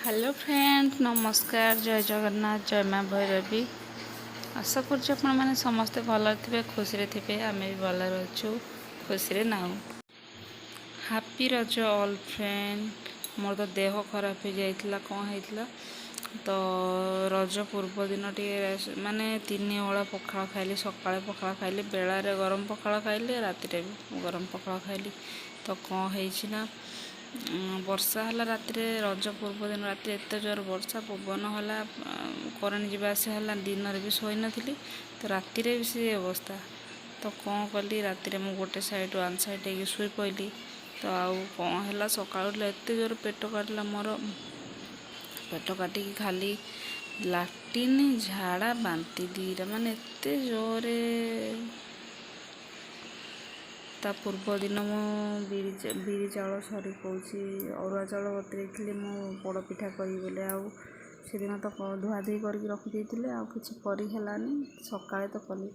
Hello friend नमस्कार जय जगन्नाथ जय माँ भैरवी। आशा कर समस्ते भल थे खुशी थे आम भी भल अच्छु खुशी नाऊ। हैप्पी रज ऑल फ्रेंड। मोर तो देह खराब हो जाइला कौन होता तो रज पूर्व दिन टे माने 3 ओला पखाड़ खाइली सकाଳେ पखाड़ खाइली बेलारे गरम पखाड़ खाइली राति भी गरम पखाड़ खाइली तो कौन है वर्षा है रात रज पूर्व दिन रात एत जोर वर्षा पवन है करेन्ट जावास दिन भी शोई नी तो राति भी से अवस्था तो कौन कली राति मुझे गोटे साइड वन साइड हो शुई पड़ी तो आउ कौन है सका एत जोर पेट काटला मोर पेट काटिकी खाली लाट्रिन झाड़ा बांती दीटा माने एत जोरे ता पूर्व दिन मु बिरी चाउल सरी कौची अरुआ चाउल बतरे मु पोड़ पिठा करी बोले आउ से दिन तो धुआधुई करके रखी आउ किसी करनी सका तो कली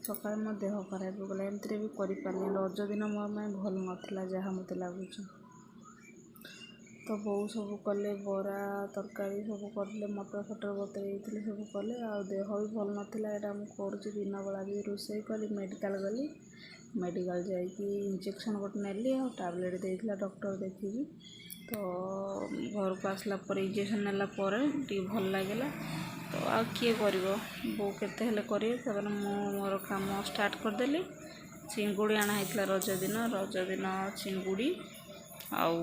सका मो देह खराब हो गला एमती भी करें रज दिन मो भल नाला जहाँ मत लगुच तो बो सब कले बरा तरकारी सब कले मटर फटर बतरे सब कले आ देह भी भल नाला यहाँ मुझे दिन बेला भी रोसे कली मेडिकल गली मेडिकल जाकि इंजेक्शन गोटे नेली और टैबलेट देता डॉक्टर देखिकी तो घर को आसला पर इंजेक्शन नेला भल लगे तो आ किए कर बो केते कर मोर काम स्टार्ट करदेली। चिंगुड़ी आना रज दिन चिंगुड़ी आउ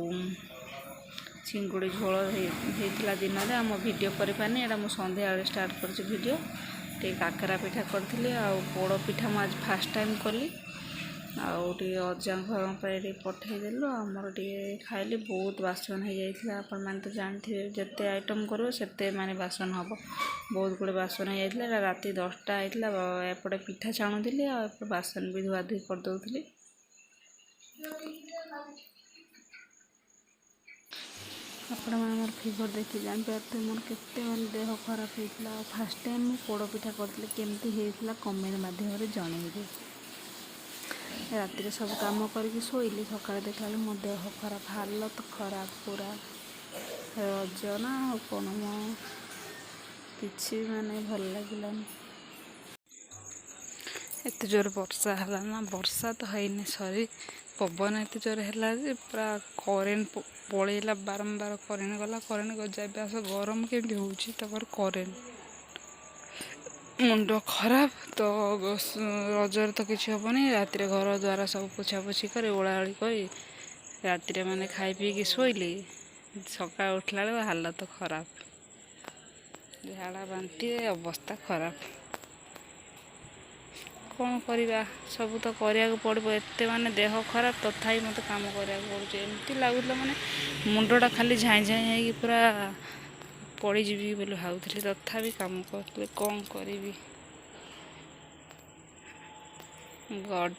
चिंगुड़ी झोल होता दिन में आम भिडियो करपानी यहाँ मुझे सन्ध्या स्टार्ट कर भिडियो टे काकरा पिठा करी आउ पोड़ पिठा मुझे आज फास्ट टाइम कली आउ अजा घर पठेदेलु आमर टे खाइली बहुत बासन हो जाता आपण मैंने तो जानते जिते आइटम करो से माने बासन हम बहुत गुड़े बासन हो जाता राति 10टा होता एपटे पिठा छाणुली आपटे बासन भी धुआधुई करदे आपण मोर फिगर देखी जानते मोर केते देह खराब होता फास्ट टाइम मुझे पोड़ पिठा करी केमती होता कमेंट मध्यम जनइबे। राति सब काम करके शोइली सका देखा मो देह खराब हालत खराब पूरा रज ना कौन मो कि माने भल लगे एत जोर वर्षा है ना वर्षा तो है सरी पवन एत जोर है पूरा करेन्ट पलैला बारंबार करेन्ट गला करेन्ट जास गरम केमती हो करेन्ट मुंड खराब तो रजर तो किसी हेनी राति घर द्वारा सब पोछापोछी कर ओलाओली कर राति मैंने खाई पी शोइली सका उठला हालत खराब झाड़ा बांती अवस्था खराब कौन करवा सब तो करिया पड़ो एत माने देह खराब तथापि मत काम करिया पड़े एमती लगुला माने मुंडटा खाली झाई झाई हो पूरा पड़ीजी बोली भावुली तथापि काम कर कौन करी गॉड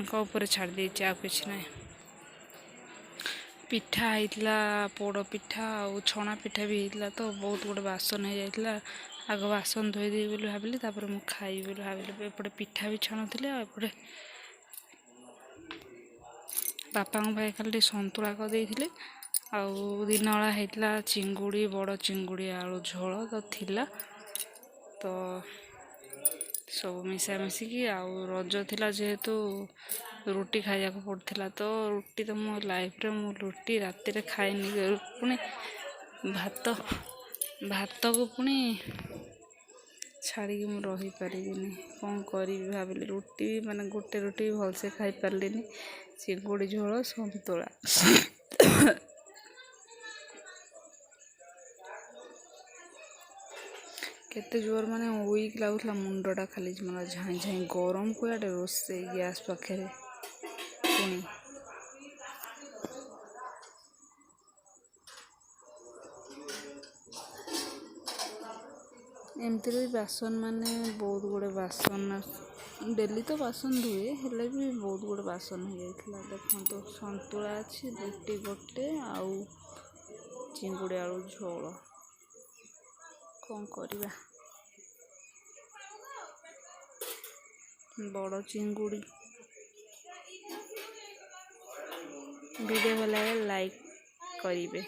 का ऊपर छाड़ देती आ किछ ना पिठा होता पोड़ पिठा और छणा पिठा भी होता तो बहुत गुड़े बासन हो जाता आग बासन धोईदेवी बोली भाविली तापर मु खाइबी बोली भाविली एपटे पिठा भी छाणुली एपटे बापा भाई खाली सतुला करदे आउ दिन बेला होता चिंगुड़ी बड़ चिंगुड़ी आलू झोल तो थिला तो सब मिसामिशिकी आउ रज थिला जेहेतु रुटी खाया पड़ता तो रुटी तो मो लाइफ मु रुटी राति खाएनी पुणी भात भात को पुणी छाड़ी मुझे रही पारिनी कौन करी भाविली रुटी माने गोटे रुटी भी भलसे खाई पारलिनी चिंगुड़ी झोल सतुला केते जोर माने वीक लगुला मुंडटा खाली मतलब झाई झाई गरम को याडे रोसे गैस पाखे पुणी एमती भी बासन माने बहुत गुड़े बासन डेली तो बासन धुए हेले भी बहुत गुड़े बासन हो जाता देखो तो सतुला अच्छी रुटी गोटे आउ चिंगुड़ी आलू झोल कौन करवा बड़ चिंगुड़ी वीडियो भल लाइक करेंगे।